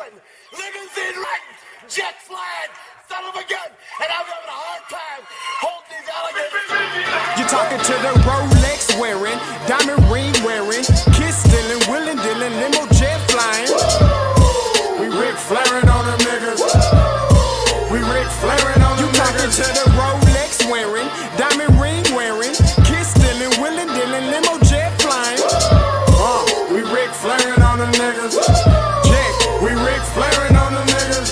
doing? Limousine riding, jet flying, son of a gun, and I'm having a hard time holding these alligators. You're talking to the Rolex wearing, diamond ring wearing, kiss stealing, willing dealing, limo jet flying. We Ric Flairing on them niggas. We Ric Flairing on them niggas. You talking to the Rolex wearing, diamond ring wearing, kiss stealing, willing dealing, limo jet flying. We Ric Flairing on them niggas. Check, we Ric Flairing on them niggas.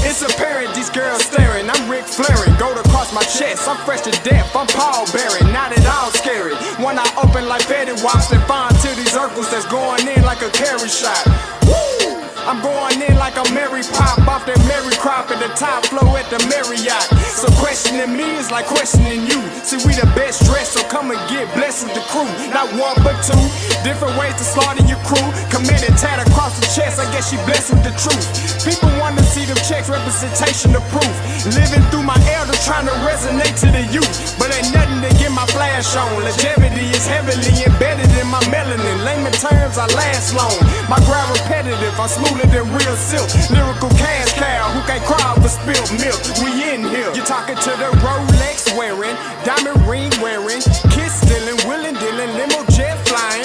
It's apparent these girls staring. I'm Ric Flairing, gold across my chest. I'm fresh to death, I'm Paul Bearing, not at all scary. When I open like Betty Wops and find to these circles that's going in like a carry shot. Woo! I'm going in like a Mary Pop off that Mary Crop at the top flow at the Marriott. So questioning me is like questioning you. See, we the best dressed, so come and get blessed with the crew. Not one but two, different ways to slaughter your crew. Committed tat across the chest, I guess she blessed with the truth. People want to see them checks, representation of proof. Living through my elders, trying to resonate to the youth. But ain't nothing to get my flash on. Longevity is heavily embedded in my melanin. Layman terms, I last long. My grind repetitive, I'm smoother than real silk. Lyrical cash cow who can't cry over spilled milk. We in here. You're talking to the Rolex wearing, diamond ring wearing, kiss stealing, willing dealing, limo jet flying.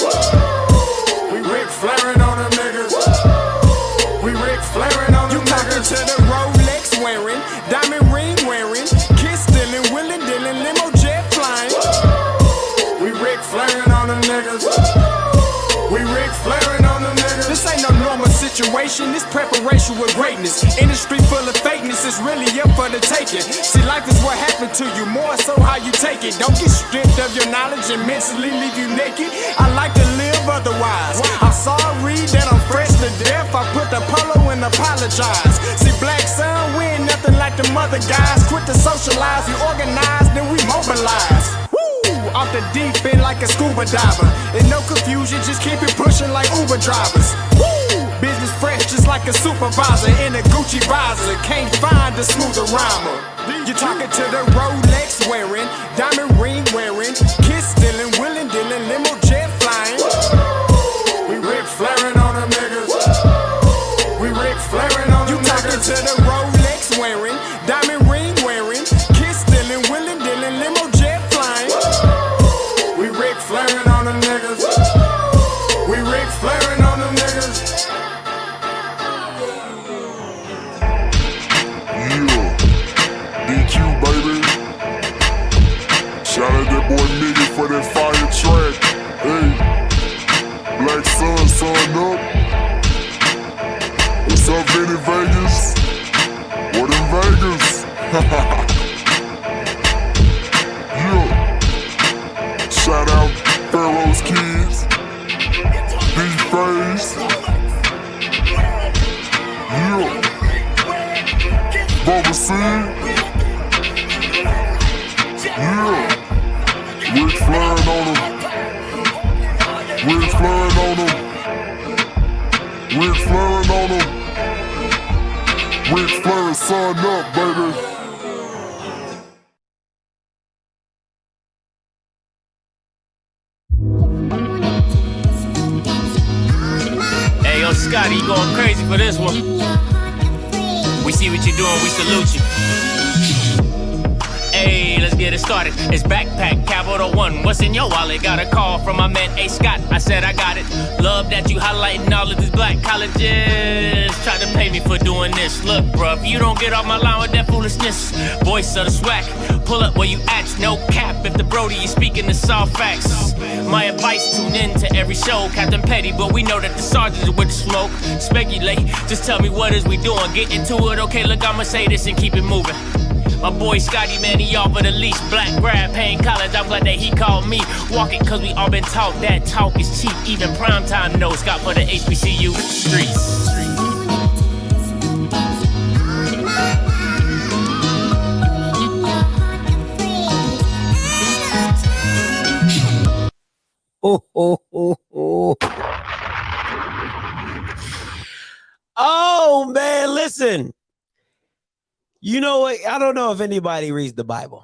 We Ric Flairing on them niggas. We Ric Flairing on them niggas. You talking to the Rolex wearing, diamond ring wearing, kiss stealing, willing dealing, limo jet flying. We Ric Flairing on them niggas. We Ric Flairing on them niggas. This ain't no normal situation, this preparation with greatness. Industry full of fakeness, it's really up for the taking. See, life is what happened to you, more so how you take it. Don't get stripped of your knowledge and mentally leave you naked. I like to live otherwise. I'm sorry that I'm fresh to death. I put the polo and apologize. See, black son, we ain't nothing like the mother guys. Quit to socialize, we organize, then we mobilize. Off the deep end like a scuba diver. And no confusion, just keep it pushing like Uber drivers. Woo! Business fresh just like a supervisor in a Gucci visor. Can't find a smoother rhymer. You're talking to the Rolex wearing, diamond ring wearing, kiss stealing, willing dealing, limo jet flying. We Ric Flairing on them niggas. We Ric Flairing on them niggas. You talking to the Rolex wearing, diamond ring wearing, kiss stealing, willing dealing, limo jet flying. We Ric Flairing on them niggas. We Ric Flairing on them niggas. Yeah, DQ baby. Shout out that boy nigga for that fire track. Hey, Black Sun, sun up. What's up, Vinny Vegas? What in Vegas? Yeah. Shout out Pharaoh's Kids, D-Face, yeah, Moseby St, yeah, Ric Flairing on them, Ric Flairing on them, Ric Flairing on them, Ric Flairing, son up, baby. Scotty, you going crazy for this one. We see what you're doing, we salute you. Hey, let's get it started. It's Backpack Capital One. What's in your wallet? Got a call from my man A. Scott. I said I got it. Love that you highlighting all of these black colleges. Try to pay me for doing this. Look, bruh, if you don't get off my line with that foolishness, voice of the swag, pull up where you at, no cap. If the Brody is speaking the soft facts, my advice, tune in to every show. Captain Petty, but we know that the sergeant is with the smoke. Speculate, just tell me what is we doing. Get into it, okay, look, I'ma say this and keep it moving. My boy Scotty, man, he offered the least. Black grad, paying college, I'm glad that he called me. Walk it, cause we all been taught that talk is cheap. Even primetime knows Scott for the HBCU streets. Oh, man, listen. You know what? I don't know if anybody reads the Bible.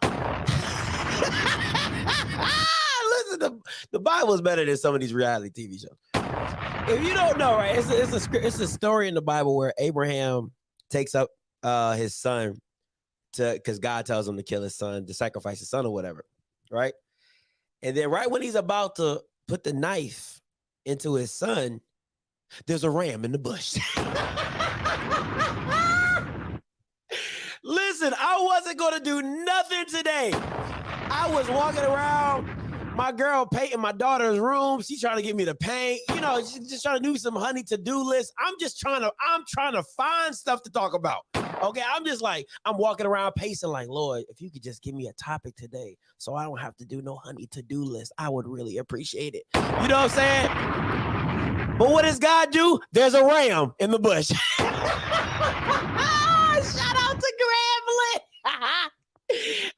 Listen, the Bible is better than some of these reality TV shows. If you don't know, right, it's a story in the Bible where Abraham takes up his son because God tells him to kill his son, to sacrifice his son or whatever, right? And then right when he's about to put the knife into his son, there's a ram in the bush. Listen, I wasn't going to do nothing today. I was walking around, my girl painting my daughter's room. She's trying to get me to paint. You know, she's just trying to do some honey to-do list. I'm trying to find stuff to talk about. Okay, I'm walking around pacing like, Lord, if you could just give me a topic today so I don't have to do no honey to-do list, I would really appreciate it. You know what I'm saying? But what does God do? There's a ram in the bush. Shout out to Grambling.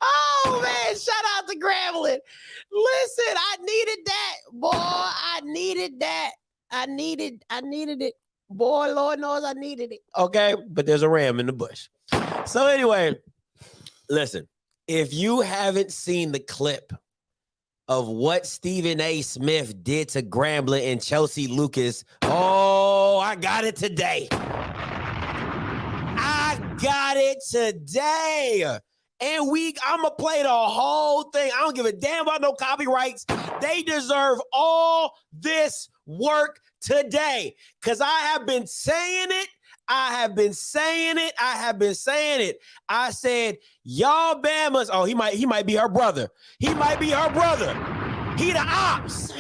Oh, man, shout out to Grambling. Listen, I needed that, boy. I needed that. I needed it. Boy, Lord knows I needed it. Okay, but there's a ram in the bush. So anyway, listen, if you haven't seen the clip of what Stephen A. Smith did to Grambling and Chelsea Lucas, oh, I got it today. And I'm going to play the whole thing. I don't give a damn about no copyrights. They deserve all this work today because I have been saying it. I said, y'all Bamas. Oh, he might be her brother. He the ops.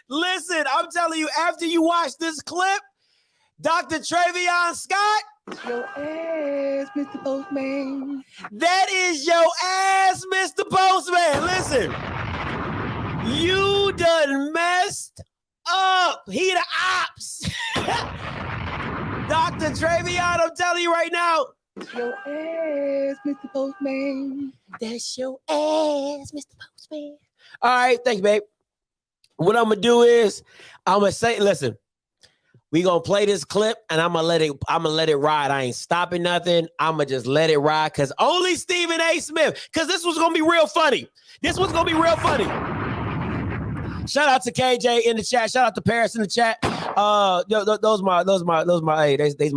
Listen, I'm telling you, after you watch this clip, Dr. Travion Scott. Your ass, Mr. Postman. That is your ass, Mr. Postman. Listen, you done messed up. He the ops. Dr. Travion, I'm telling you right now. Your ass, Mr. Postman. That's your ass, Mr. Postman. All right, thank you, babe. What I'm gonna do is I'm gonna say, listen. We gonna play this clip and I'm gonna let it ride. I ain't stopping nothing. I'm gonna just let it ride because only Stephen A. Smith, because this was gonna be real funny. Shout out to KJ in the chat. Shout out to Paris in the chat. Those my hey, they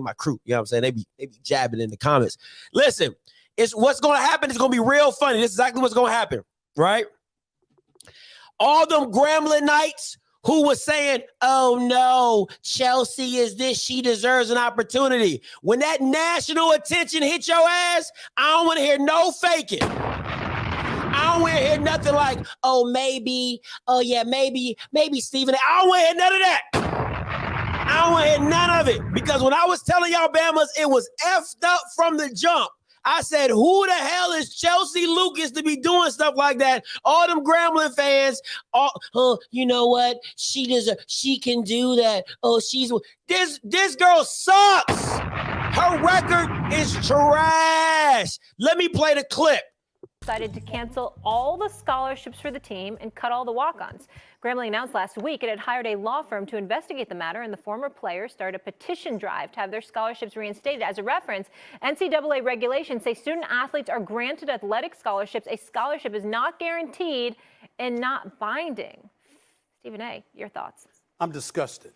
my crew. You know what I'm saying? They be jabbing in the comments. Listen, it's what's gonna happen. It's gonna be real funny. This is exactly what's gonna happen, right? All them Grambling Knights who was saying, oh no, Chelsea is this, she deserves an opportunity. When that national attention hit your ass, I don't want to hear no faking. I don't want to hear nothing like, oh, maybe, oh yeah, maybe Stephen. I don't want to hear none of that. I don't want to hear none of it. Because when I was telling y'all Bamas, it was effed up from the jump. I said, who the hell is Chelsea Lucas to be doing stuff like that? All them Grambling fans, you know what? She can do that. Oh, this girl sucks. Her record is trash. Let me play the clip. Decided to cancel all the scholarships for the team and cut all the walk-ons. Grambling announced last week it had hired a law firm to investigate the matter, and the former players started a petition drive to have their scholarships reinstated. As a reference, NCAA regulations say student athletes are granted athletic scholarships. A scholarship is not guaranteed and not binding. Stephen A., your thoughts? I'm disgusted.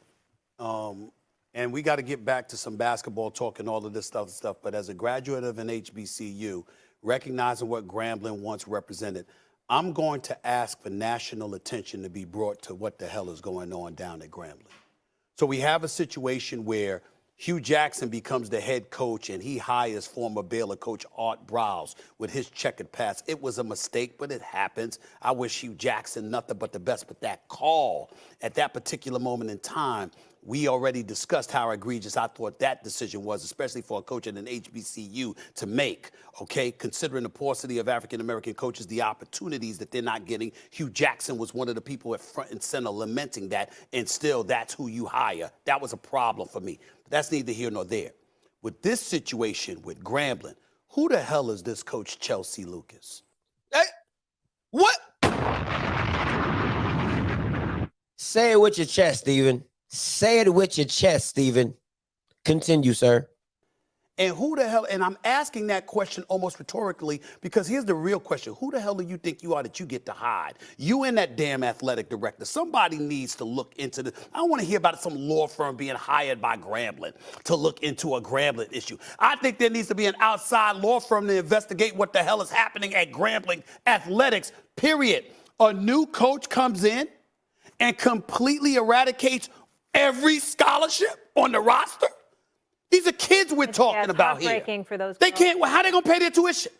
And we got to get back to some basketball talk and all of this stuff. But as a graduate of an HBCU, recognizing what Grambling once represented, I'm going to ask for national attention to be brought to what the hell is going on down at Grambling. So we have a situation where Hugh Jackson becomes the head coach and he hires former Baylor coach Art Browse with his checkered past. It was a mistake, but it happens. I wish Hugh Jackson nothing but the best. But that call at that particular moment in time, we already discussed how egregious I thought that decision was, especially for a coach at an HBCU to make, okay? Considering the paucity of African-American coaches, the opportunities that they're not getting. Hugh Jackson was one of the people at front and center lamenting that, and still that's who you hire. That was a problem for me. But that's neither here nor there. With this situation with Grambling, who the hell is this coach Chelsea Lucas? Hey, what? Say it with your chest, Stephen. Say it with your chest, Stephen. Continue, sir. And who the hell, and I'm asking that question almost rhetorically, because here's the real question. Who the hell do you think you are that you get to hide? You and that damn athletic director. Somebody needs to look into this. I don't want to hear about some law firm being hired by Grambling to look into a Grambling issue. I think there needs to be an outside law firm to investigate what the hell is happening at Grambling athletics, period. A new coach comes in and completely eradicates every scholarship on the roster. These are kids we're talking about here. Heartbreaking for those. They can't. How they gonna pay their tuition?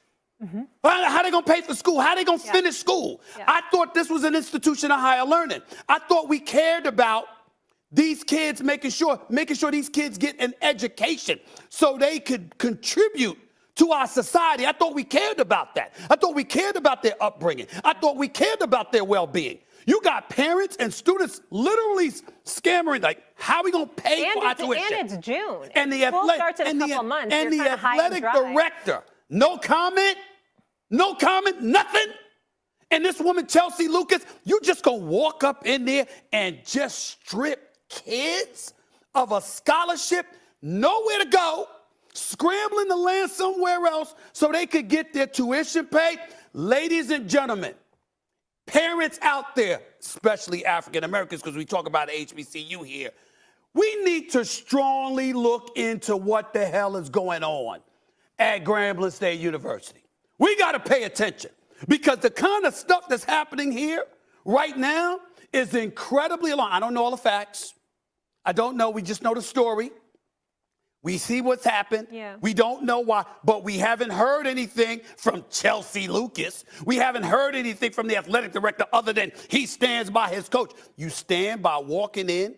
How they gonna pay for school? How they gonna finish school? I thought this was an institution of higher learning. I thought we cared about these kids, making sure these kids get an education so they could contribute to our society. I thought we cared about that. I thought we cared about their upbringing. I thought we cared about their well-being. You got parents and students literally scammering, like, how are we going to pay for our tuition? And it's June. And the School starts in a couple of months. And You're the kinda high and athletic dry. director, no comment, nothing. And this woman, Chelsea Lucas, you just going to walk up in there and just strip kids of a scholarship, nowhere to go, scrambling to land somewhere else so they could get their tuition paid? Ladies and gentlemen, parents out there, especially African Americans, because we talk about HBCU here, we need to strongly look into what the hell is going on at Grambling State University. We got to pay attention, because the kind of stuff that's happening here right now is incredibly alarming. I don't know all the facts. I don't know. We just know the story. We see what's happened. Yeah. We don't know why, but we haven't heard anything from Chelsea Lucas. We haven't heard anything from the athletic director other than he stands by his coach. You stand by walking in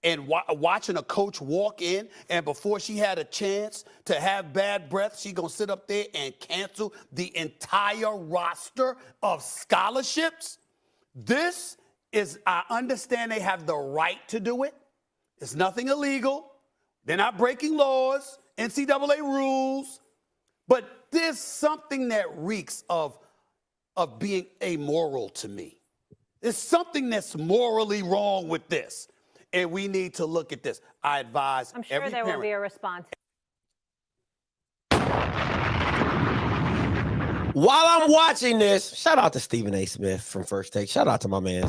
and watching a coach walk in, and before she had a chance to have bad breath, she gonna sit up there and cancel the entire roster of scholarships. This is, I understand they have the right to do it. It's nothing illegal. They're not breaking laws, NCAA rules, but there's something that reeks of being amoral to me. There's something that's morally wrong with this, and we need to look at this. I advise I'm sure every there parent. will be a response. While I'm watching this, shout out to Stephen A. Smith from First Take. Shout out to my man.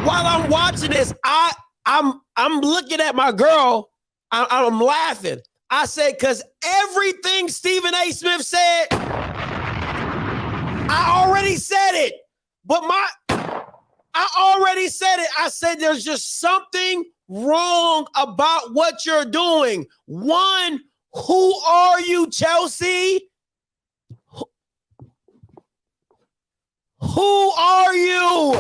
While I'm watching this, I'm looking at my girl. I'm laughing. I said, because everything Stephen A. Smith said, I already said it. But I already said it. I said there's just something wrong about what you're doing. One, who are you, Chelsea? Who are you?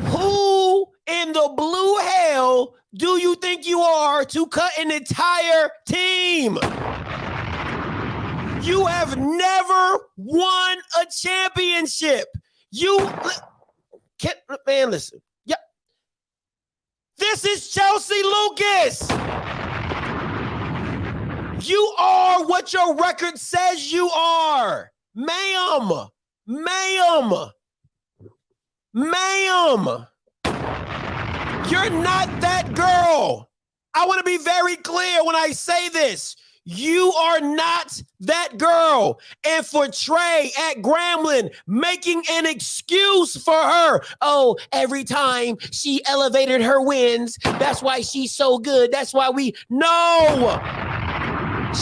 Who in the blue hell do you think you are to cut an entire team? You have never won a championship. Man, listen. Yeah. This is Chelsea Lucas. You are what your record says you are. Ma'am. You're not that girl. I want to be very clear when I say this. You are not that girl. And for Trey at Grambling making an excuse for her. Oh, every time she elevated her wins, that's why she's so good. That's why No.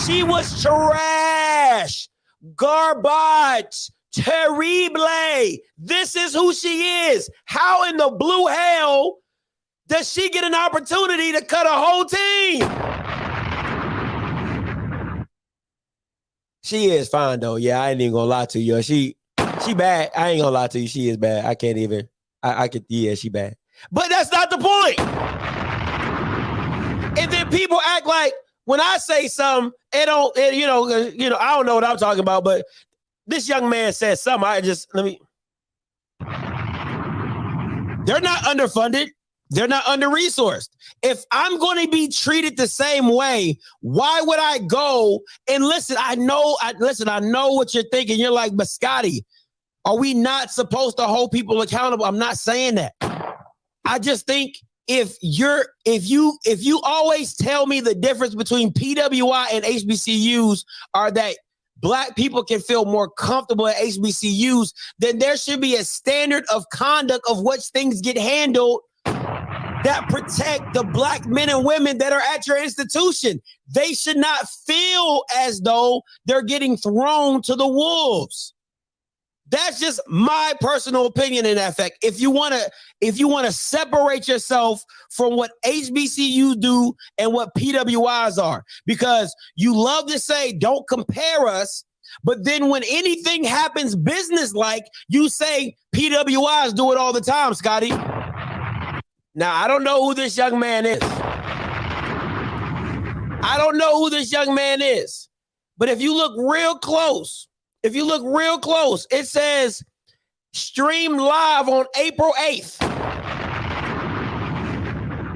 She was trash. Garbage. Terrible. This is who she is. How in the blue hell does she get an opportunity to cut a whole team? She is fine though. Yeah, I ain't even gonna lie to you. She bad. I ain't gonna lie to you. She is bad. I can't even. Yeah, she bad. But that's not the point. And then people act like when I say something, I don't know what I'm talking about. But this young man said something. They're not underfunded. They're not under-resourced. If I'm going to be treated the same way, why would I go and listen? I know what you're thinking. You're like, Biscotti, are we not supposed to hold people accountable? I'm not saying that. I just think if you always tell me the difference between PWI and HBCUs are that Black people can feel more comfortable at HBCUs, then there should be a standard of conduct of which things get handled that protect the Black men and women that are at your institution. They should not feel as though they're getting thrown to the wolves. That's just my personal opinion in that fact. If you want to separate yourself from what HBCUs do and what PWIs are, because you love to say, don't compare us. But then when anything happens business-like, you say PWIs do it all the time, Scotty. Now, I don't know who this young man is. But if you look real close, it says stream live on April 8th.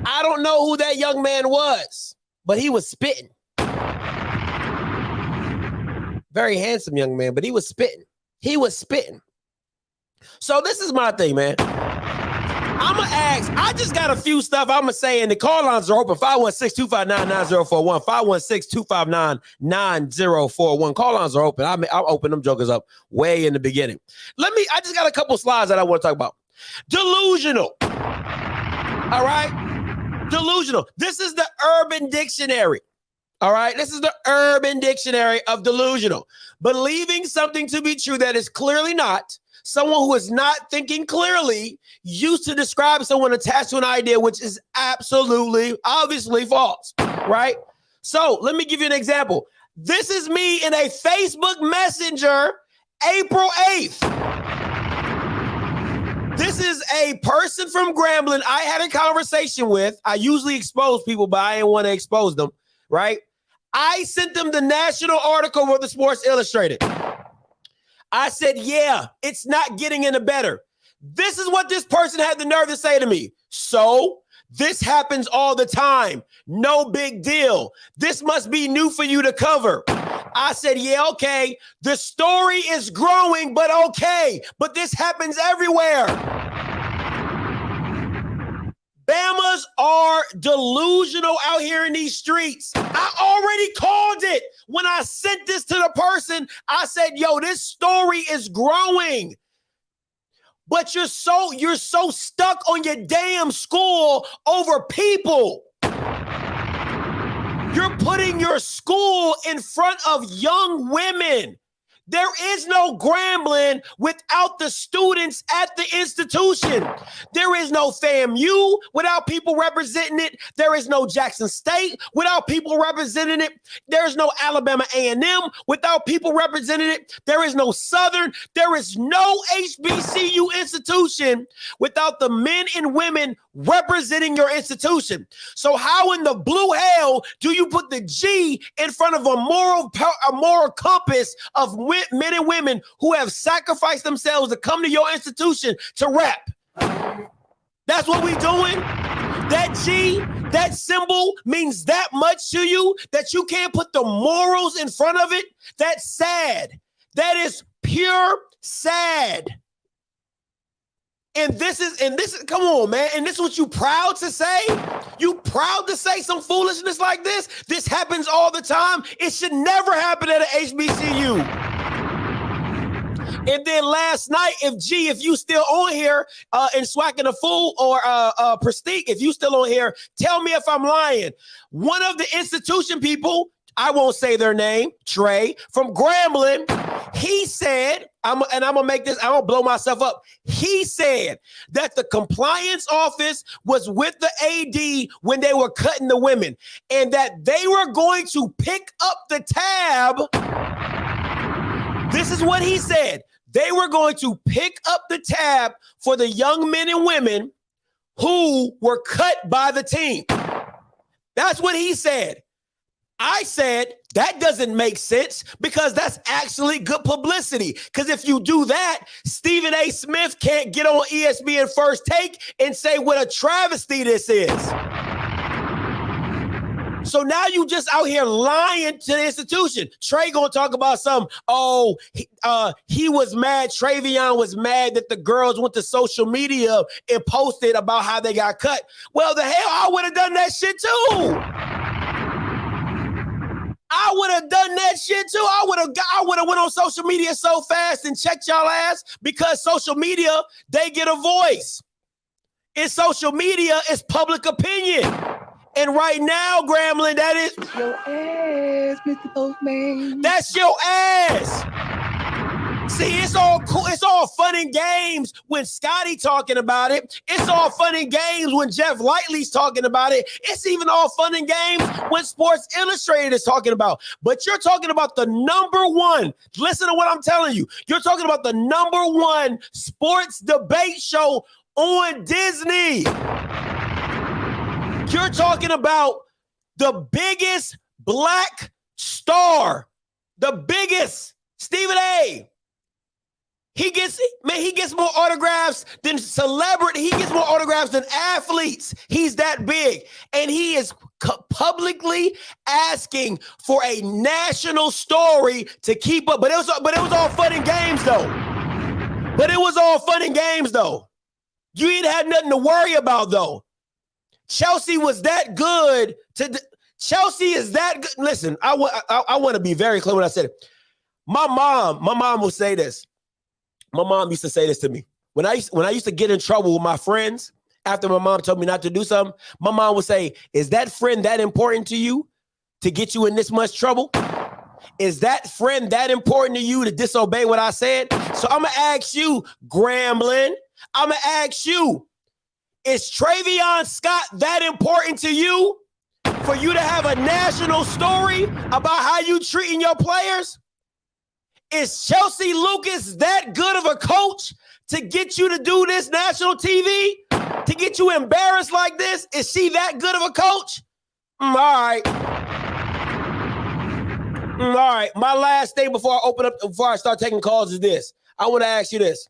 I don't know who that young man was, but he was spitting. Very handsome young man, but he was spitting. So this is my thing, man. I'm going to ask, I just got a few stuff I'm going to say, and the call lines are open, 516-259-9041, 516-259-9041. Call lines are open. I'll open them jokers up way in the beginning. I just got a couple slides that I want to talk about. Delusional. All right? Delusional. This is the Urban Dictionary. All right? This is the Urban Dictionary of delusional. Believing something to be true that is clearly not. Someone who is not thinking clearly, used to describe someone attached to an idea which is absolutely, obviously false, right? So let me give you an example. This is me in a Facebook Messenger, April 8th. This is a person from Grambling I had a conversation with. I usually expose people, but I didn't want to expose them, right? I sent them the national article for the Sports Illustrated. I said, yeah, it's not getting any better. This is what this person had the nerve to say to me. So this happens all the time. No big deal. This must be new for you to cover. I said, yeah, okay. The story is growing, but okay. But this happens everywhere. Bamas are delusional out here in these streets. I already called it. When I sent this to the person, I said, yo, this story is growing. But you're so stuck on your damn school over people. You're putting your school in front of young women. There is no Grambling without the students at the institution. There is no FAMU without people representing it. There is no Jackson State without people representing it. There is no Alabama A&M without people representing it. There is no Southern. There is no HBCU institution without the men and women representing your institution. So how in the blue hell do you put the G in front of a moral compass of men and women who have sacrificed themselves to come to your institution to rep? That's what we doing. That G, that symbol means that much to you that you can't put the morals in front of it. That's sad. That is pure sad. And this is, come on, man. And this is what you proud to say? You proud to say some foolishness like this? This happens all the time. It should never happen at an HBCU. And then last night, if you still on here and Swacking a Fool or Prestige, if you still on here, tell me if I'm lying. One of the institution people, I won't say their name, Trey, from Grambling, he said, I'm gonna make this, I don't blow myself up. He said that the compliance office was with the AD when they were cutting the women and that they were going to pick up the tab. This is what he said. They were going to pick up the tab for the young men and women who were cut by the team. That's what he said. I said, that doesn't make sense because that's actually good publicity. Because if you do that, Stephen A. Smith can't get on ESPN First Take and say what a travesty this is. So now you just out here lying to the institution. Trey gonna talk about something. Oh, he was mad. Travion was mad that the girls went to social media and posted about how they got cut. Well, the hell, I would have done that shit too. I would have done that shit too. I would have went on social media so fast and checked y'all ass, because social media, they get a voice. In social media, it's public opinion. And right now, Grambling, that is Your ass, Mr. Postman. that's your ass. See, it's all cool. It's all fun and games when Scotty talking about it. It's all fun and games when Jeff Lightly's talking about it. It's even all fun and games when Sports Illustrated is talking about. But you're talking about the number one. Listen to what I'm telling you. You're talking about the number one sports debate show on Disney. You're talking about the biggest black star, the biggest, Stephen A. He gets more autographs than celebrity. He gets more autographs than athletes. He's that big. And he is publicly asking for a national story to keep up. But it was all fun and games though. You ain't had nothing to worry about though. Chelsea was that good. Chelsea is that good. Listen, I want to be very clear when I said it. My mom will say this. My mom used to say this to me. When I used to get in trouble with my friends after my mom told me not to do something, my mom would say, is that friend that important to you to get you in this much trouble? Is that friend that important to you to disobey what I said? So I'm going to ask you, Grambling, I'm going to ask you, is Travion Scott that important to you for you to have a national story about how you treating your players? Is Chelsea Lucas that good of a coach to get you to do this national TV? To get you embarrassed like this? Is she that good of a coach? All right. All right. My last thing before I start taking calls is this. I want to ask you this.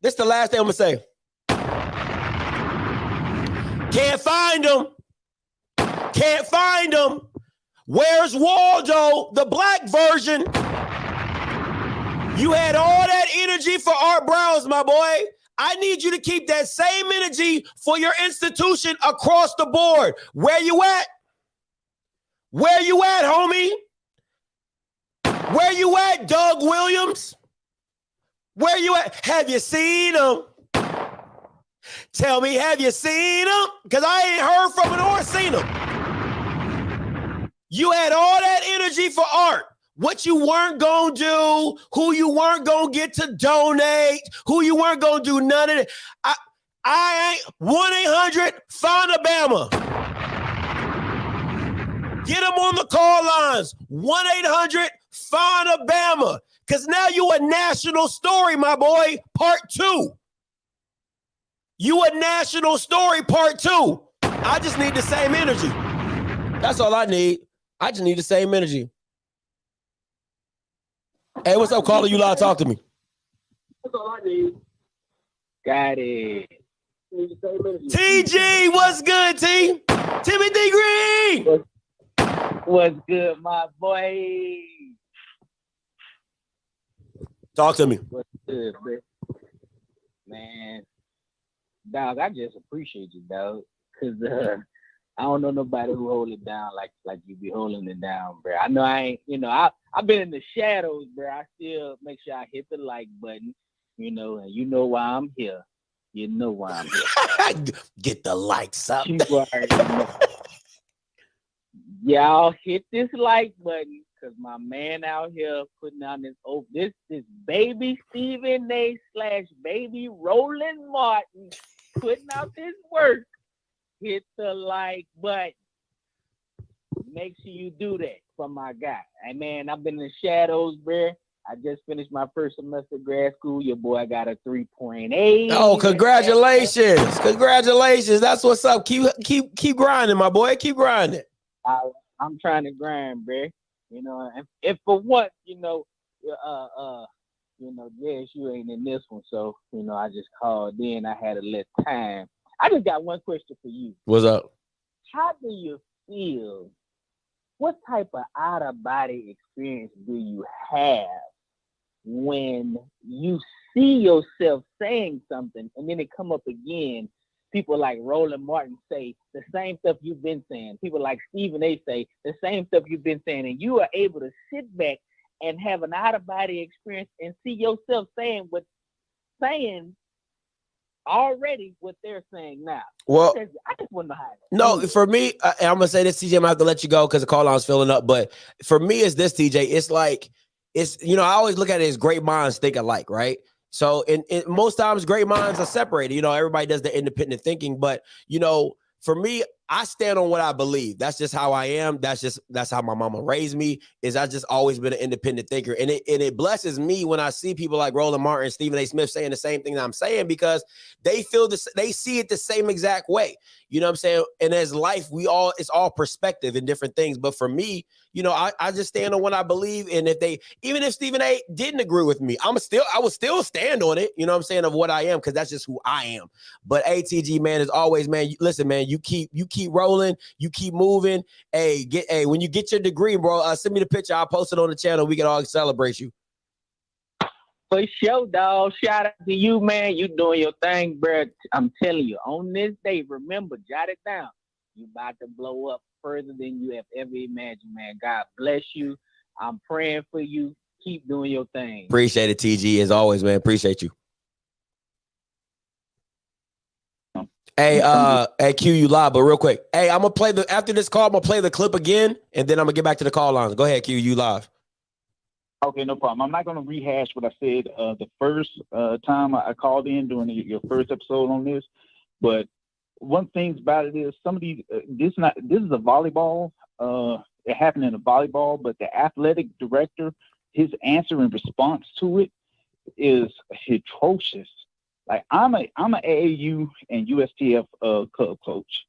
This is the last thing I'm going to say. Can't find him. Can't find him. Where's Waldo, the black version? You had all that energy for Art Browns, my boy. I need you to keep that same energy for your institution across the board. Where you at? Where you at, homie? Where you at, Doug Williams? Where you at? Have you seen him? Tell me, have you seen him? Because I ain't heard from him or seen him. You had all that energy for Art. What you weren't going to do, who you weren't going to get to donate, who you weren't going to do none of it. I ain't 1-800-FIND-ABAMA. Get them on the call lines. 1-800-FIND-ABAMA. Because now you a national story, my boy. Part 2. You a national story, part 2. I just need the same energy. That's all I need. I just need the same energy. Hey, what's up, caller? You loud, talk to me. That's all I need. Got it. TG, what's good, T? Timothy Green. What's good, my boy? Talk to me. What's good, man? Dog, I just appreciate you, dog. Cause I don't know nobody who hold it down like you be holding it down, bro. I know I ain't, I've been in the shadows, bro. I still make sure I hit the like button, and you know why I'm here. You know why I'm here. Get the likes up. Y'all hit this like button, cause my man out here putting out this baby Stephen A / baby Roland Martin putting out this work. Hit the like button. Make sure you do that for my guy. Hey, man, I've been in the shadows, bro. I just finished my first semester of grad school. Your boy got a 3.8. Oh, congratulations. Congratulations. That's what's up. Keep grinding, my boy. Keep grinding. I'm trying to grind, bro. If for once, JSU ain't in this one. So, I just called in. I had a little time. I just got one question for you. What's up? How do you is, what type of out-of-body experience do you have when you see yourself saying something and then it come up again? People like Roland Martin say the same stuff you've been saying. People like Stephen A. say the same stuff you've been saying. And you are able to sit back and have an out-of-body experience and see yourself saying already what they're saying now. Well, I just want to know how. No, for me, I'm gonna say this, TJ. I'm gonna have to let you go because the call line's filling up. But for me, it's this, TJ. It's like I always look at it as great minds think alike, right? So, in most times, great minds are separated. Everybody does the independent thinking, but for me, I stand on what I believe. That's just how I am. That's how my mama raised me. I just always been an independent thinker, and it blesses me when I see people like Roland Martin, Stephen A. Smith saying the same thing that I'm saying, because they see it the same exact way. You know what I'm saying? And as life, it's all perspective and different things. But for me, I just stand on what I believe. And even if Stephen A. didn't agree with me, I would still stand on it. You know what I'm saying? Of what I am, because that's just who I am. But ATG, man, as always, man, listen, man, you keep rolling, you keep moving. When you get your degree, bro, send me the picture. I'll post it on the channel. We can all celebrate you. For sure, dog. Shout out to you, man. You doing your thing, bro. I'm telling you, on this day, remember, jot it down. You about to blow up further than you have ever imagined, man. God bless you. I'm praying for you. Keep doing your thing. Appreciate it, TG, as always, man. Appreciate you. Hey, Q, you live, but real quick. Hey, I'm gonna play after this call, I'm gonna play the clip again, and then I'm gonna get back to the call lines. Go ahead, Q, you live. Okay, no problem. I'm not going to rehash what I said the first time I called in during your first episode on this, but one thing about it is some of these this is a volleyball. It happened in a volleyball, but the athletic director, his answer in response to it is atrocious. Like I'm a AAU and USTF club coach,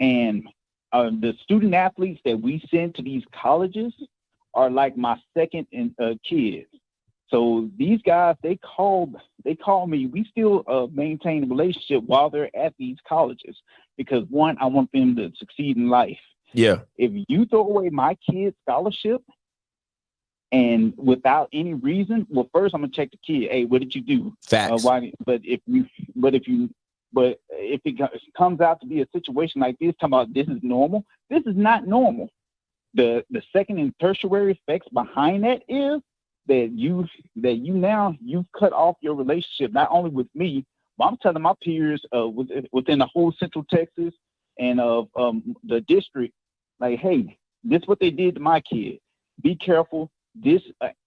and the student athletes that we send to these colleges are like my second kids. So these guys, they call me. We still maintain a relationship while they're at these colleges because, one, I want them to succeed in life. Yeah. If you throw away my kid's scholarship and without any reason, well, first I'm gonna check the kid. Hey, what did you do? Facts. But if it comes out to be a situation like this, talking about this is normal, this is not normal. The second and tertiary effects behind that is that you've cut off your relationship not only with me, but I'm telling my peers within the whole Central Texas and the district, like, hey, this is what they did to my kid. Be careful. This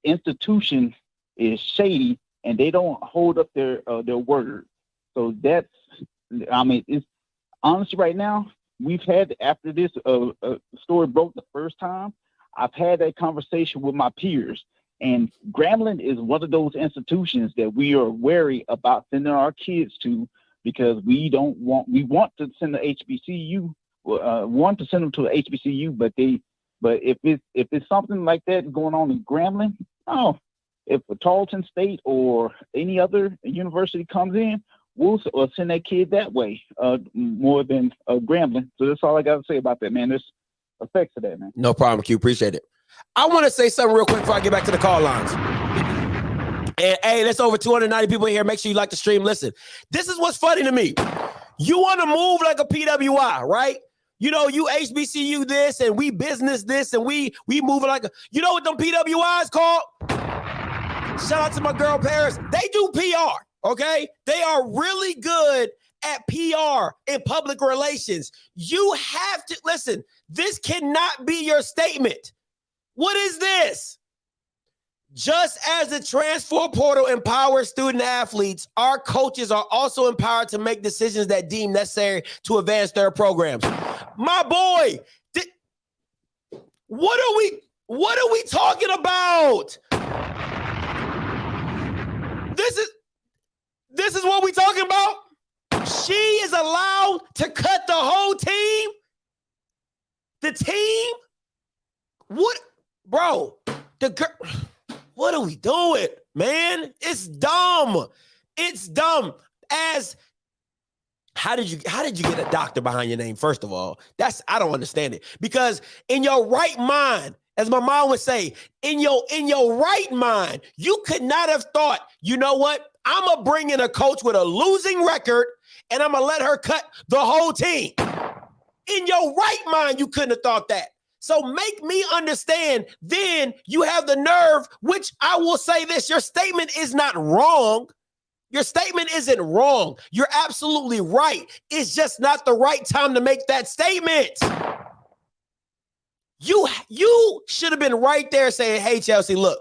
institution is shady, and they don't hold up their word. So it's honestly right now. We've had, after this story broke the first time, I've had that conversation with my peers. And Grambling is one of those institutions that we are wary about sending our kids to because we want to send the HBCU, want to send them to a HBCU, but if it's something like that going on in Grambling, if a Tarleton State or any other university comes in, we'll send that kid that way more than Grambling. So that's all I got to say about that, man. There's effects of that, man. No problem, Q. Appreciate it. I want to say something real quick before I get back to the call lines. And hey, there's over 290 people here. Make sure you like the stream. Listen, this is what's funny to me. You want to move like a PWI, right? You HBCU this and we business this and we moving like what them PWIs called? Shout out to my girl Paris. They do PR. Okay, they are really good at PR and public relations. You have to listen. This cannot be your statement. What is this? Just as the transfer portal empowers student athletes, our coaches are also empowered to make decisions that deem necessary to advance their programs. My boy, what are we talking about? This is what we talking about? She is allowed to cut the whole team? The team? What? Bro, the girl, what are we doing, man? It's dumb. It's dumb. how did you get a doctor behind your name? First of all, I don't understand it, because in your right mind, as my mom would say, in your right mind, you could not have thought, you know what? I'm gonna bring in a coach with a losing record and I'm gonna let her cut the whole team. In your right mind, you couldn't have thought that. So make me understand. Then you have the nerve, which I will say this, your statement is not wrong. Your statement isn't wrong. You're absolutely right. It's just not the right time to make that statement. You should have been right there saying, hey, Chelsea, look,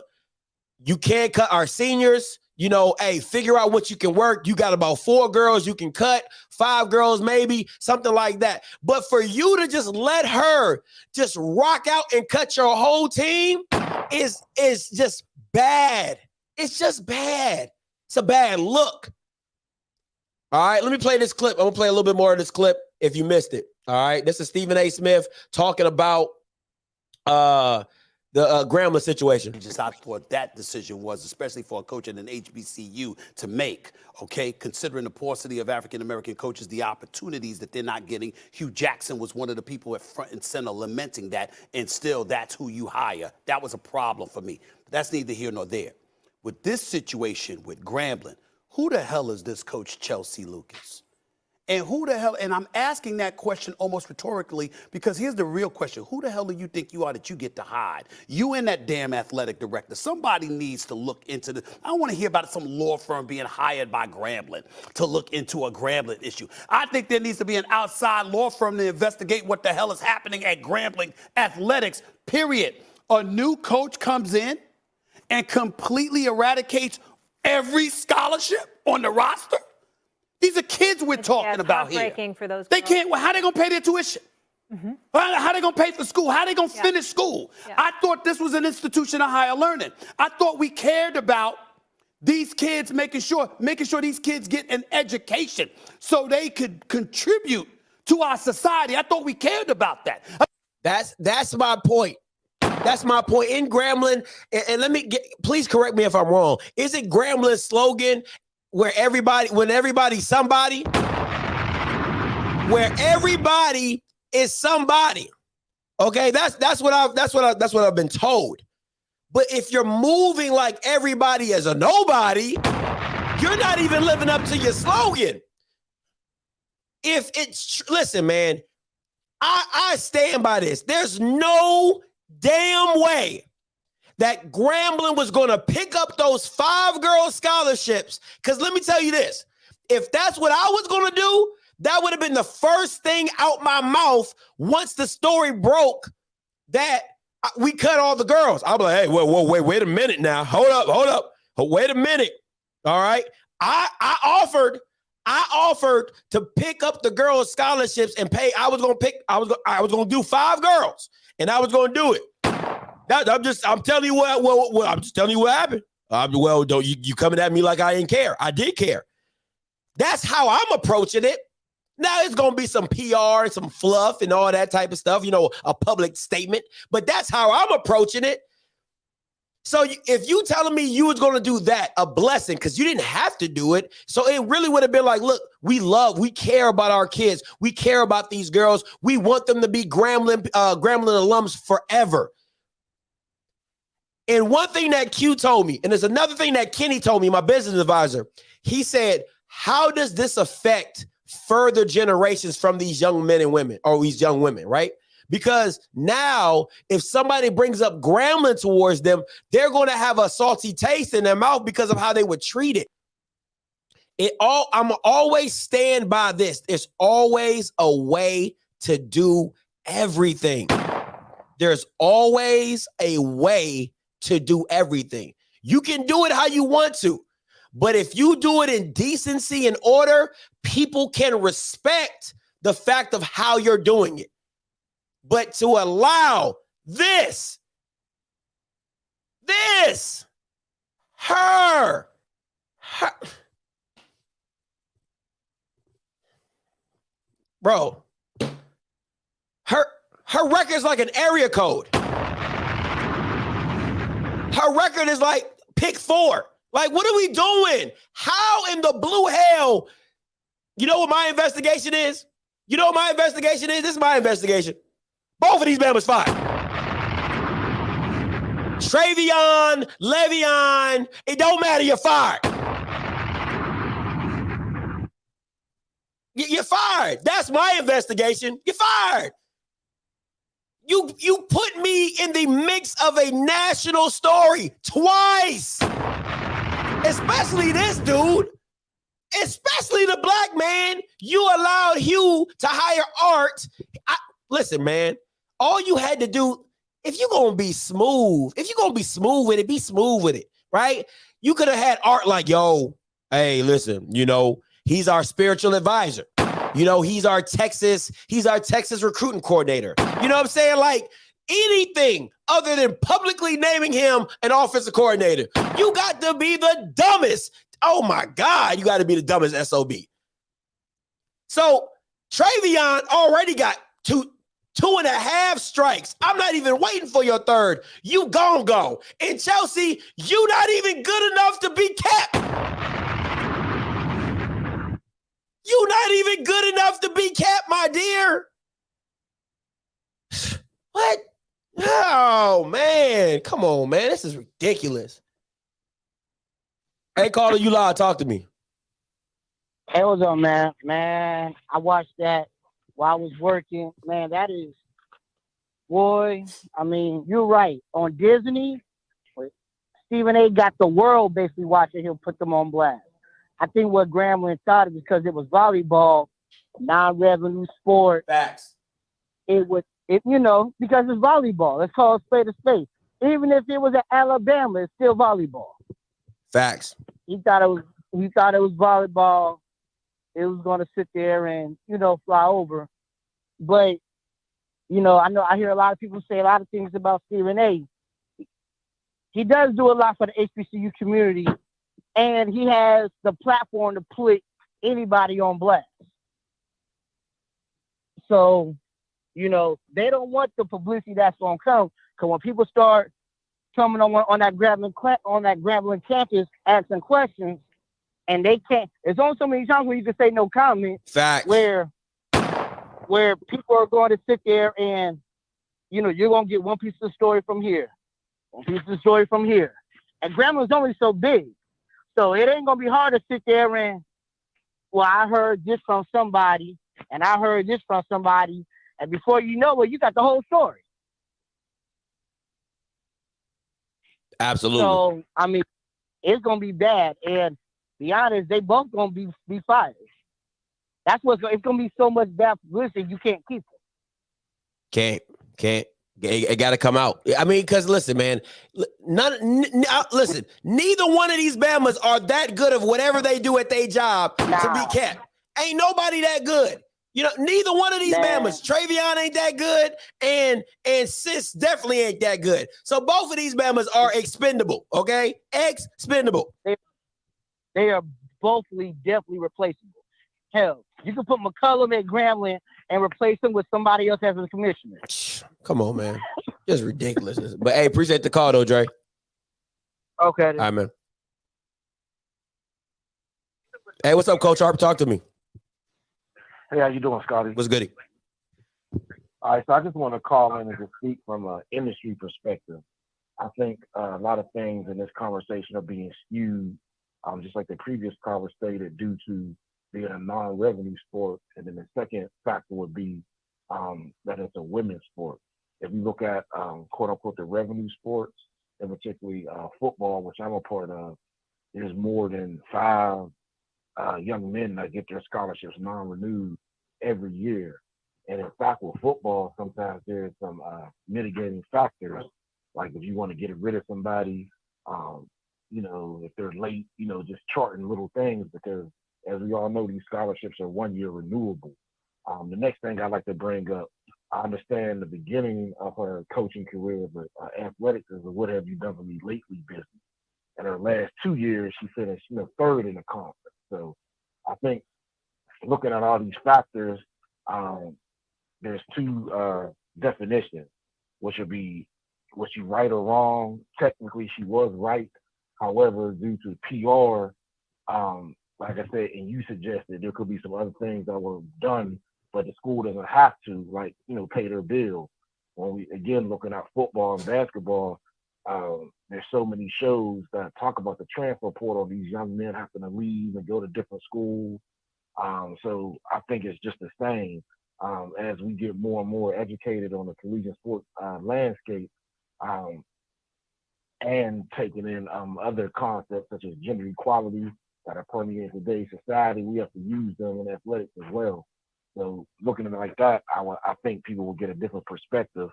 you can't cut our seniors. You know, hey, figure out what you can work. You got about 4 girls you can cut, 5 girls maybe, something like that. But for you to just let her just rock out and cut your whole team is just bad. It's just bad. It's a bad look. All right, let me play this clip. I'm going to play a little bit more of this clip if you missed it. All right, this is Stephen A. Smith talking about the Grambling situation. Just I thought that decision was, especially for a coach at an HBCU, to make, okay, considering the paucity of African-American coaches, the opportunities that they're not getting. Hugh Jackson was one of the people at front and center lamenting that, and still that's who you hire. That was a problem for me. But that's neither here nor there. With this situation with Grambling, who the hell is this coach Chelsea Lucas? And who the hell, and I'm asking that question almost rhetorically, because here's the real question. Who the hell do you think you are that you get to hide? You and that damn athletic director. Somebody needs to look into this. I don't want to hear about some law firm being hired by Grambling to look into a Grambling issue. I think there needs to be an outside law firm to investigate what the hell is happening at Grambling athletics, period. A new coach comes in and completely eradicates every scholarship on the roster. These are kids we're talking about here. For those they can't. Well, how they gonna pay their tuition? How they gonna pay for school? How they gonna finish school? I thought this was an institution of higher learning. I thought we cared about these kids, making sure these kids get an education so they could contribute to our society. I thought we cared about that. That's my point. That's my point. In Grambling, and let me please correct me if I'm wrong. Isn't Grambling's slogan where everybody's somebody? Where everybody is somebody. Okay, that's what I've been told. But if you're moving like everybody is a nobody, you're not even living up to your slogan. If it's listen, man, I stand by this. There's no damn way that Grambling was going to pick up those 5 girl scholarships. Because let me tell you this, if that's what I was going to do, that would have been the first thing out my mouth once the story broke that we cut all the girls. I'll be like, hey, wait a minute now. Hold up. Wait a minute. All right. I offered to pick up the girls' scholarships and pay. I was going to do 5 girls, and I was going to do it. I'm just telling you I'm just telling you what happened. Don't you coming at me like I didn't care? I did care. That's how I'm approaching it. Now it's gonna be some PR and some fluff and all that type of stuff, you know, a public statement. But that's how I'm approaching it. So if you telling me you was gonna do that, a blessing, because you didn't have to do it. So it really would have been like, look, we care about our kids. We care about these girls. We want them to be Grambling alums forever. And one thing that Q told me, and there's another thing that Kenny told me, my business advisor, he said, how does this affect further generations from these young men and women, or these young women, right? Because now if somebody brings up Grambling towards them, they're going to have a salty taste in their mouth because of how they would treat it. I'm always stand by this. There's always a way to do everything. There's always a way to do everything. You can do it how you want to, but if you do it in decency and order, people can respect the fact of how you're doing it. But to allow her, bro, her record's like an area code. Her record is like pick 4. Like, what are we doing? How in the blue hell You know what my investigation is? You know what my investigation is? This is my investigation. Both of these Bama's fired. Travion, Le'Veon, it don't matter. You're fired. You're fired. That's my investigation. You're fired. You put me in the mix of a national story twice. Especially this dude. Especially the black man. You allowed Hugh to hire Art. Listen, man. All you had to do, if you're going to be smooth with it, be smooth with it, right? You could have had Art like, yo, hey, listen, you know, he's our spiritual advisor. You know, he's our Texas recruiting coordinator. You know what I'm saying? Like anything other than publicly naming him an offensive coordinator. You got to be the dumbest. Oh my God, you got to be the dumbest SOB. So Travion already got 2.5 strikes. I'm not even waiting for your third. You gon' go. And Chelsea, you not even good enough to be kept. You not even good enough to be kept, my dear. What? Oh, man. Come on, man. This is ridiculous. Hey, caller, you live. Talk to me. Hey, what's up, man? Man, I watched that while I was working. Man, that is, boy, I mean, you're right. On Disney, Stephen A. got the world basically watching him put them on blast. I think what Grambling thought is because it was volleyball, non-revenue sport. Facts. Because it's volleyball. Let's call it spade a spade. Even if it was at Alabama, it's still volleyball. Facts. He thought it was volleyball. It was going to sit there and, fly over. But, I hear a lot of people say a lot of things about Stephen A. He does do a lot for the HBCU community, and he has the platform to put anybody on blast. So, they don't want the publicity that's going to come. Because when people start coming on that Grambling campus asking questions, and they can't. There's only so many times where you can say no comment. Facts. Where people are going to sit there and, you're going to get one piece of the story from here, one piece of the story from here. And Grambling's only so big. So it ain't going to be hard to sit there and, well, I heard this from somebody, and I heard this from somebody. And before you know it, you got the whole story. Absolutely. So, I mean, it's going to be bad. And be honest, they both going to be fired. It's going to be so much bad publicity, you can't keep it. Can't. It got to come out. I mean, because listen, man, listen, neither one of these Bamas are that good of whatever they do at their job to be kept. Ain't nobody that good. Neither one of these Bamas, Travion ain't that good, and Sis definitely ain't that good. So both of these Bamas are expendable, okay? Expendable. They are both definitely replaceable. Hell, you can put McCullum at Grambling and replace him with somebody else as a commissioner. Come on, man. Just ridiculous. But hey, appreciate the call though, Dre. Okay. All right, man. Hey, what's up, Coach Harp? Talk to me. Hey, how you doing, Scotty? What's goody? All right, so I just want to call in and just speak from an industry perspective. I think a lot of things in this conversation are being skewed, just like the previous caller stated, due to being a non-revenue sport. And then the second factor would be that it's a women's sport. If you look at, quote unquote, the revenue sports, and particularly football, which I'm a part of, there's more than 5 young men that get their scholarships non-renewed every year. And in fact, with football, sometimes there's some mitigating factors. Like if you want to get rid of somebody, if they're late, just charting little things, because as we all know, these scholarships are 1-year renewable. The next thing I'd like to bring up, I understand the beginning of her coaching career, but athletics is a what have you done for me lately business. And her last 2 years, she finished 3rd in the conference. So I think looking at all these factors, there's 2 definitions, which would be, was she right or wrong? Technically, she was right. However, due to PR, like I said, and you suggested there could be some other things that were done, but the school doesn't have to, like, pay their bills. When we, again, looking at football and basketball, there's so many shows that talk about the transfer portal, these young men having to leave and go to different schools. So I think it's just the same. As we get more and more educated on the collegiate sports landscape, and taking in other concepts such as gender equality that are permeating today's society, we have to use them in athletics as well. So looking at it like that, I think people will get a different perspective.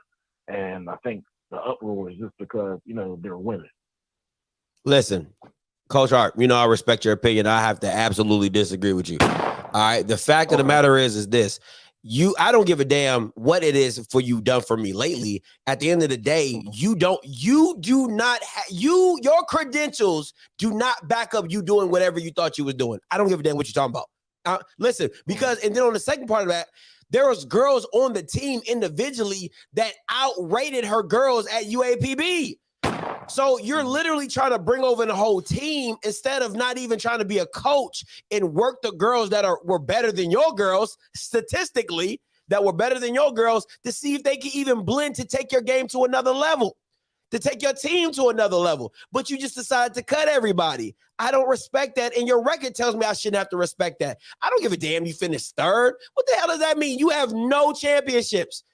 And I think the uproar is just because, they're women. Listen, Coach Hart, I respect your opinion. I have to absolutely disagree with you. All right. The fact of the matter is this. I don't give a damn what it is for you done for me lately. At the end of the day, your credentials do not back up you doing whatever you thought you was doing. I don't give a damn what you're talking about. Listen, and then on the second part of that, there was girls on the team individually that outrated her girls at UAPB. So you're literally trying to bring over the whole team instead of not even trying to be a coach and work the girls that were better than your girls, statistically, that were better than your girls, to see if they can even blend to take your game to another level, to take your team to another level. But you just decided to cut everybody. I don't respect that. And your record tells me I shouldn't have to respect that. I don't give a damn you finished third. What the hell does that mean? You have no championships.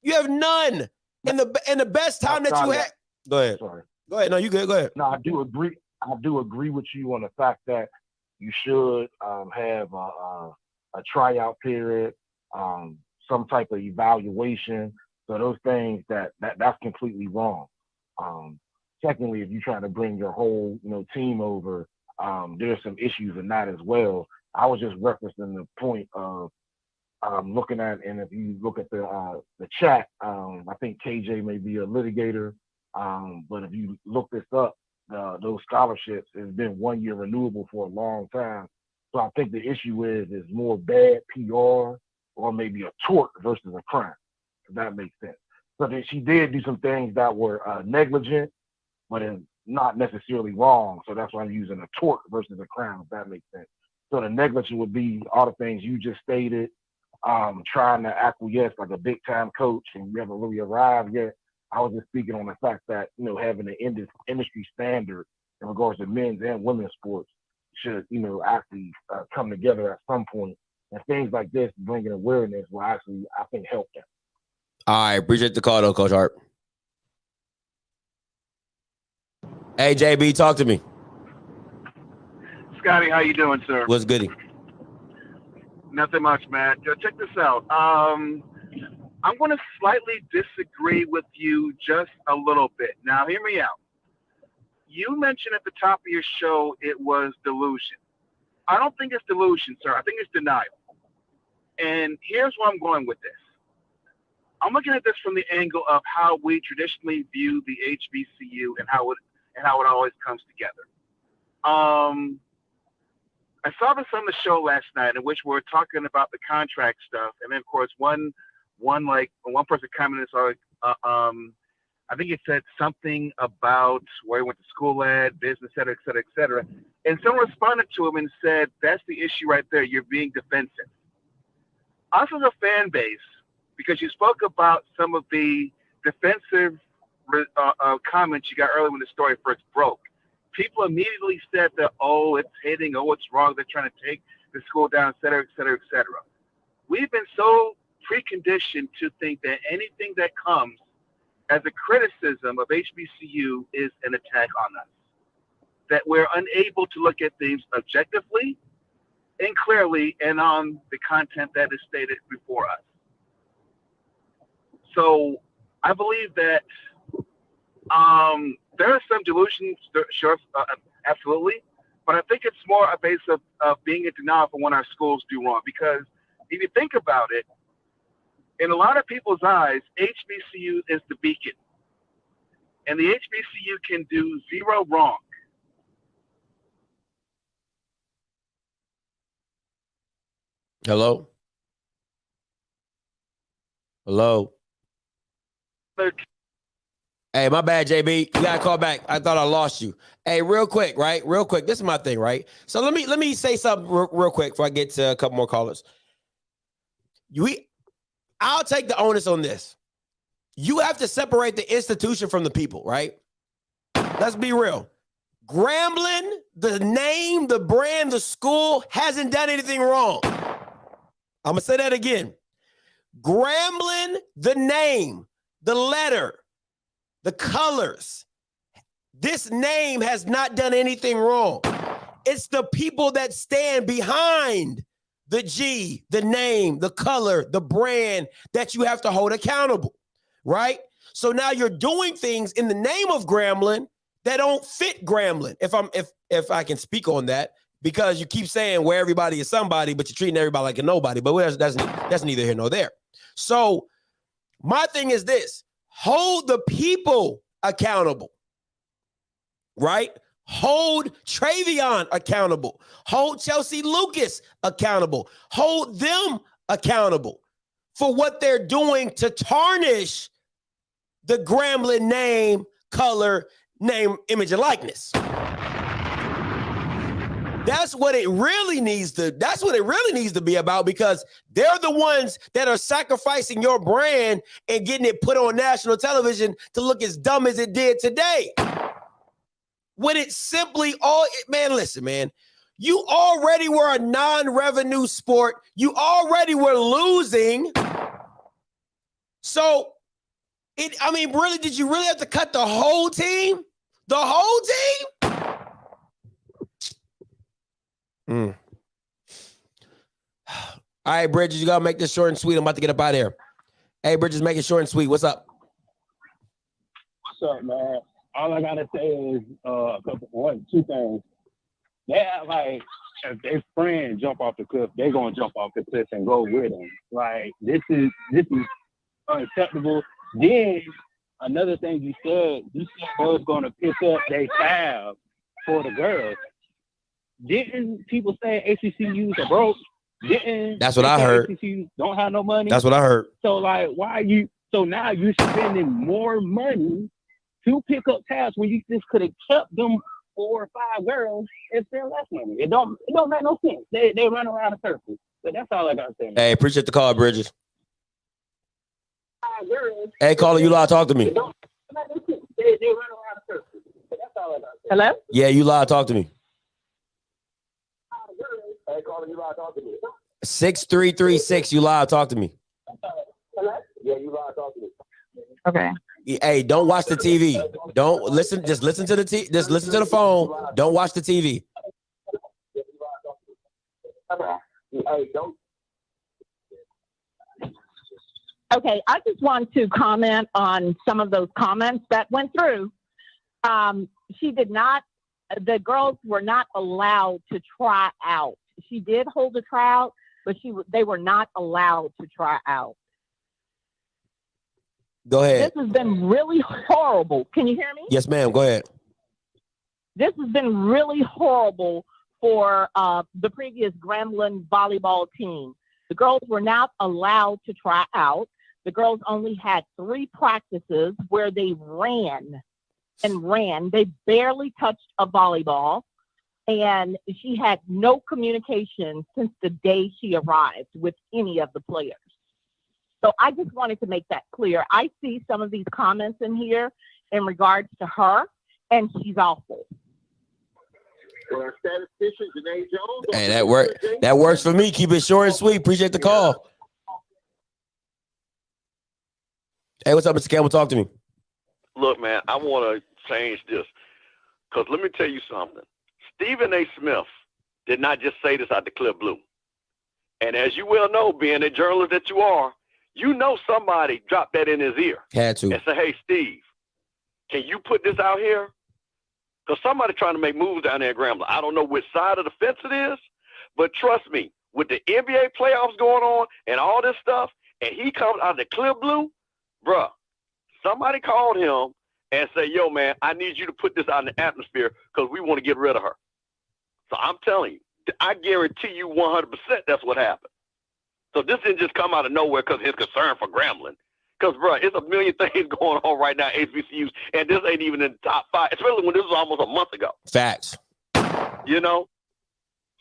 You have none. And the best time that you had. Go ahead. Sorry. Go ahead. No, you good. Go ahead. No, I do agree. I do agree with you on the fact that you should have a tryout period, some type of evaluation. So those things that's completely wrong. Secondly, if you're trying to bring your whole team over, there's some issues in that as well. I was just referencing the point of looking at, and if you look at the chat, I think KJ may be a litigator. But if you look this up, those scholarships has been 1 year renewable for a long time. So I think the issue is more bad PR or maybe a tort versus a crime, if that makes sense. So she did do some things that were negligent, but not necessarily wrong. So that's why I'm using a tort versus a crime, if that makes sense. So the negligent would be all the things you just stated, trying to acquiesce like a big time coach and you haven't really arrived yet. I was just speaking on the fact that, having an industry standard in regards to men's and women's sports should, actually come together at some point. And things like this, bringing awareness will actually, I think, help them. All right. Appreciate the call, though, Coach Hart. Hey, JB, talk to me. Scotty, how you doing, sir? What's goody? Nothing much, man. Check this out. I'm going to slightly disagree with you just a little bit. Now, hear me out. You mentioned at the top of your show it was delusion. I don't think it's delusion, sir. I think it's denial. And here's where I'm going with this. I'm looking at this from the angle of how we traditionally view the HBCU and how it always comes together. I saw this on the show last night in which we were talking about the contract stuff, and then of course one person commented, I think it said something about where he went to school at, business, et cetera, et cetera, et cetera. And someone responded to him and said, that's the issue right there. You're being defensive. Us as a fan base, because you spoke about some of the defensive comments you got earlier when the story first broke, people immediately said that, oh, it's hitting, oh, it's wrong, they're trying to take the school down, et cetera, et cetera, et cetera. We've been so preconditioned to think that anything that comes as a criticism of HBCU is an attack on us, that we're unable to look at things objectively and clearly and on the content that is stated before us. So I believe that there are some delusions, sure, absolutely, but I think it's more a base of being in denial for when our schools do wrong, because if you think about it, in a lot of people's eyes, HBCU is the beacon. And the HBCU can do zero wrong. Hello? Hello? Hey, my bad, JB. You gotta call back. I thought I lost you. Hey, real quick, right? Real quick. This is my thing, right? So let me say something real quick before I get to a couple more callers. I'll take the onus on this. You have to separate the institution from the people, right? Let's be real. Grambling, the name, the brand, the school hasn't done anything wrong. I'm gonna say that again. Grambling, the name, the letter, the colors. This name has not done anything wrong. It's the people that stand behind the G, the name, the color, the brand that you have to hold accountable, right? So now you're doing things in the name of Grambling that don't fit Grambling. If I can speak on that, because you keep saying where everybody is somebody, but you're treating everybody like a nobody. But that's neither here nor there. So my thing is this: hold the people accountable, right? Hold Travion accountable. Hold Chelsea Lucas accountable. Hold them accountable for what they're doing to tarnish the Grambling name, color, name, image, and likeness. That's what it really needs to be about, because they're the ones that are sacrificing your brand and getting it put on national television to look as dumb as it did today. When it's simply listen, man, you already were a non-revenue sport. You already were losing. So, really, did you really have to cut the whole team? The whole team? All right, Bridges, you got to make this short and sweet. I'm about to get up out of here. Hey, Bridges, make it short and sweet. What's up? What's up, man? All I gotta say is two things. Yeah, like if their friend jump off the cliff, they're gonna jump off the cliff and go with them. Like this is unacceptable. Then another thing you said I was gonna pick up their tab for the girls. Didn't people say HBCUs are broke? That's what I heard. HBCUs don't have no money. That's what I heard. So like, so now you're spending more money to pick up tabs when you just could have kept them 4 or 5 girls and spend less money. It don't make no sense. They run around in circles. But that's all I gotta say. Hey, appreciate the call, Bridges. Hey, caller, you live, talk to me. They run around in circles. But that's all I gotta say. Hello? Yeah, you live, talk to me. Hey, caller, you live, talk to me. 6336, you live, talk to me. Hello? Yeah, you live, talk to me. Okay. Hey, don't watch the TV. Don't listen. Just listen to just listen to the phone. Don't watch the TV. Okay, I just want to comment on some of those comments that went through. The girls were not allowed to try out. She did hold a tryout, but they were not allowed to try out. Go ahead. This has been really horrible. Can you hear me? Yes, ma'am. Go ahead. This has been really horrible for the previous Grambling volleyball team. The girls were not allowed to try out. The girls only had 3 practices where they ran. They barely touched a volleyball. And she had no communication since the day she arrived with any of the players. So I just wanted to make that clear. I see some of these comments in here in regards to her, and she's awful. Well, statistician Janae Jones. Hey, that works for me. Keep it short and sweet. Appreciate the call. Hey, what's up, Mr. Campbell? Talk to me. Look, man, I want to change this, because let me tell you something. Stephen A. Smith did not just say this out the clear blue. And as you well know, being a journalist that you are, you know somebody dropped that in his ear. Had to. And say, hey, Steve, can you put this out here? Because somebody trying to make moves down there at Grambling. I don't know which side of the fence it is, but trust me, with the NBA playoffs going on and all this stuff, and he comes out of the clear blue, bruh, somebody called him and say, yo, man, I need you to put this out in the atmosphere because we want to get rid of her. So I'm telling you, I guarantee you 100% that's what happened. So this didn't just come out of nowhere because of his concern for Grambling. Because, bro, it's a million things going on right now at HBCUs, and this ain't even in the top 5, especially when this was almost a month ago. Facts. You know?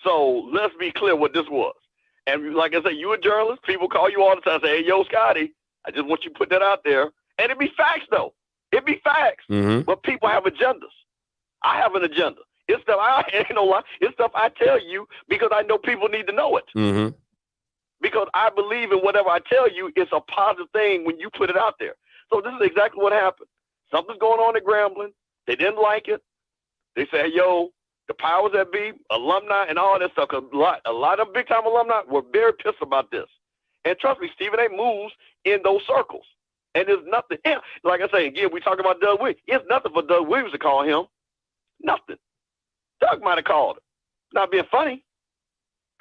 So let's be clear what this was. And like I said, you a journalist, people call you all the time and say, hey, yo, Scotty, I just want you to put that out there. And it be facts, though. It be facts. But people have agendas. I have an agenda. It's stuff I ain't no lie. It's stuff I tell you because I know people need to know it. Because I believe in whatever I tell you, it's a positive thing when you put it out there. So this is exactly what happened. Something's going on at Grambling. They didn't like it. They said, yo, the powers that be, alumni and all that stuff, a lot of big-time alumni were very pissed about this. And trust me, Stephen A. moves in those circles. And there's nothing. Like I say, again, we talk about Doug Williams. It's nothing for Doug Williams to call him. Nothing. Doug might have called him. Not being funny.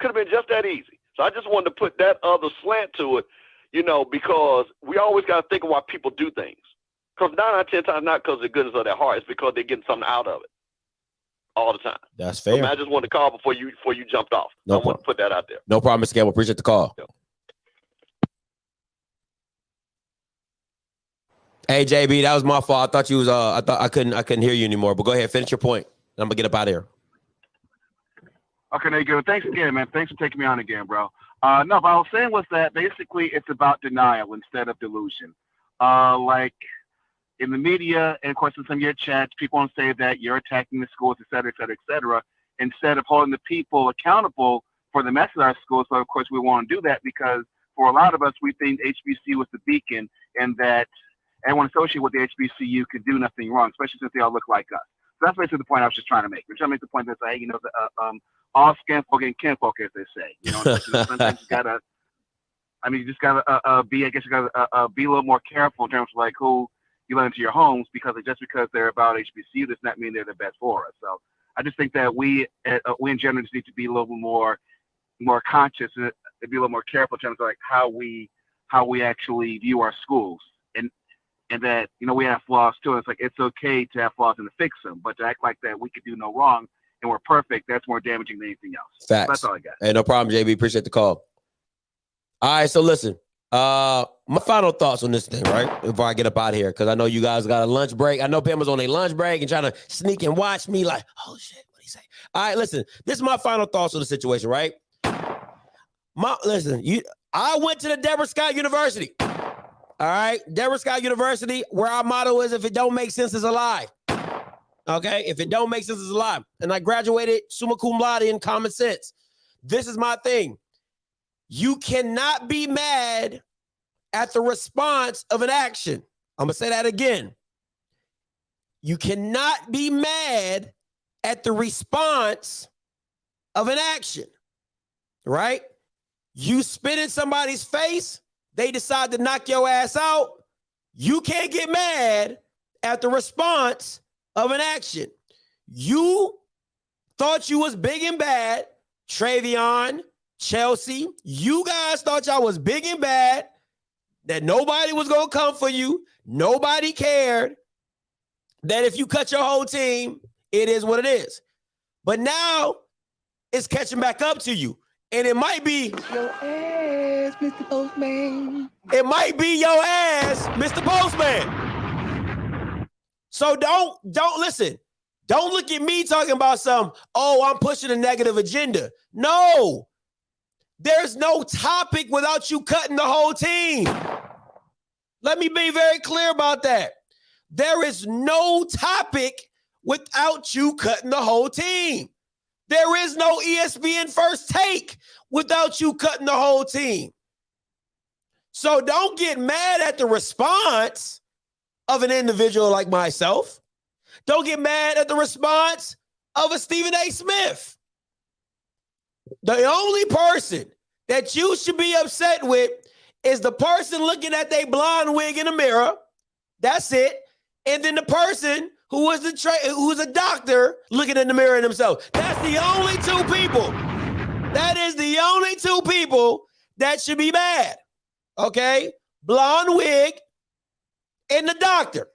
Could have been just that easy. So I just wanted to put that other slant to it, you know, because we always got to think of why people do things. Because 9 out of 10 times, not because of the goodness of their heart, it's because they're getting something out of it all the time. That's fair. So, man, I just wanted to call before you jumped off. No I want to put that out there. No problem, Mr. Gamble. Appreciate the call. Yeah. Hey, JB, that was my fault. I thought you was I couldn't hear you anymore. But go ahead, finish your point. I'm gonna get up out of here. Okay, there you go. Thanks again, man. Thanks for taking me on again, bro. No, what I was saying was that basically it's about denial instead of delusion. Like in the media, and of course in some of your chats, people want to say that you're attacking the schools, et cetera, et cetera, et cetera, instead of holding the people accountable for the mess of our schools. So of course we want to do that because for a lot of us, we think HBCU was the beacon and that everyone associated with the HBCU could do nothing wrong, especially since they all look like us. So that's basically the point I was just trying to make. We're trying to make the point that, hey, you know, all skin folk and kin folk, as they say. You know, sometimes you gotta. I mean, you just gotta be. I guess you gotta be a little more careful in terms of like who you let into your homes, because just because they're about HBCU does not mean they're the best for us. So I just think that we in general just need to be a little more conscious and be a little more careful in terms of like how we actually view our schools, and that, you know, we have flaws too. It's like it's okay to have flaws and to fix them, but to act like that we could do no wrong and we're perfect, that's more damaging than anything else. Facts. That's all I got. Hey, no problem, JB. Appreciate the call. All right, so listen, my final thoughts on this thing, right? Before I get up out of here, because I know you guys got a lunch break. I know Pam was on a lunch break and trying to sneak and watch me like, oh shit, what did he say? All right, listen, this is my final thoughts on the situation, right? I went to the Deborah Scott University. All right, Deborah Scott University, where our motto is, if it don't make sense, it's a lie. Okay, if it don't make sense, it's a lie. And I graduated summa cum laude in common sense. This is my thing. You cannot be mad at the response of an action. I'm gonna say that again. You cannot be mad at the response of an action, right? You spit in somebody's face, they decide to knock your ass out. You can't get mad at the response of an action. You thought you was big and bad. Travion, Chelsea, you guys thought y'all was big and bad, that nobody was going to come for you. Nobody cared. That if you cut your whole team, it is what it is. But now it's catching back up to you. And it might be your ass, Mr. Postman. It might be your ass, Mr. Postman. So don't listen. Don't look at me talking about I'm pushing a negative agenda. No. There's no topic without you cutting the whole team. Let me be very clear about that. There is no topic without you cutting the whole team. There is no ESPN First Take without you cutting the whole team. So don't get mad at the response of an individual like myself. Don't get mad at the response of a Stephen A. Smith. The only person that you should be upset with is the person looking at their blonde wig in the mirror. That's it. And then the person who's a doctor looking in the mirror in himself. That's the only two people. That is the only two people that should be mad. Okay? Blonde wig and the doctor.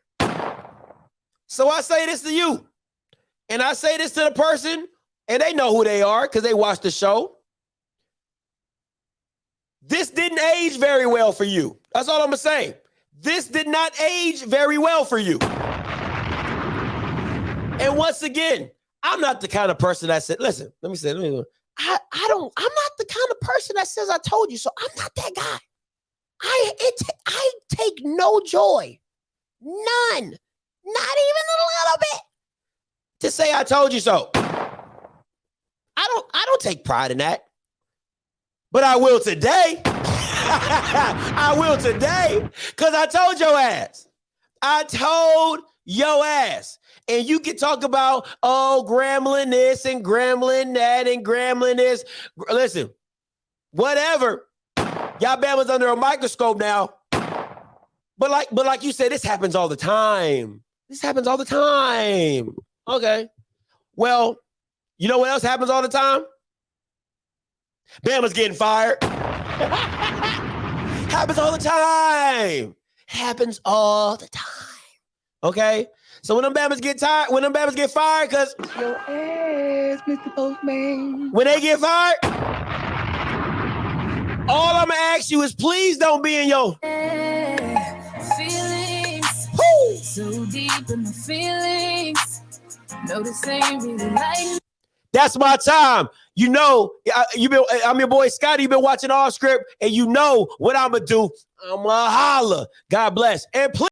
So I say this to you. And I say this to the person, and they know who they are because they watched the show. This didn't age very well for you. That's all I'm going to say. this did not age very well for you. And once again, I'm not the kind of person that said, listen, I'm not the kind of person that says I told you so. I'm not that guy. I take no joy, none, not even a little bit, to say I told you so. I don't take pride in that. But I will today. I will today, because I told your ass. I told your ass. And you can talk about, oh, Grambling this and Grambling that and Grambling this. Listen, whatever. Y'all Bama's under a microscope now. But like you said, this happens all the time. This happens all the time. Okay. Well, you know what else happens all the time? Bama's getting fired. Happens all the time. Happens all the time. Okay? So when them Bama's get fired, because your ass, Mr. Postman. When they get fired, all I'm gonna ask you is please don't be in your feelings. So deep in the feelings. No, this ain't really like. That's my time. You know, I'm your boy Scotty. You've been watching OFFScript, and you know what I'm gonna do. I'm gonna holler. God bless. And please.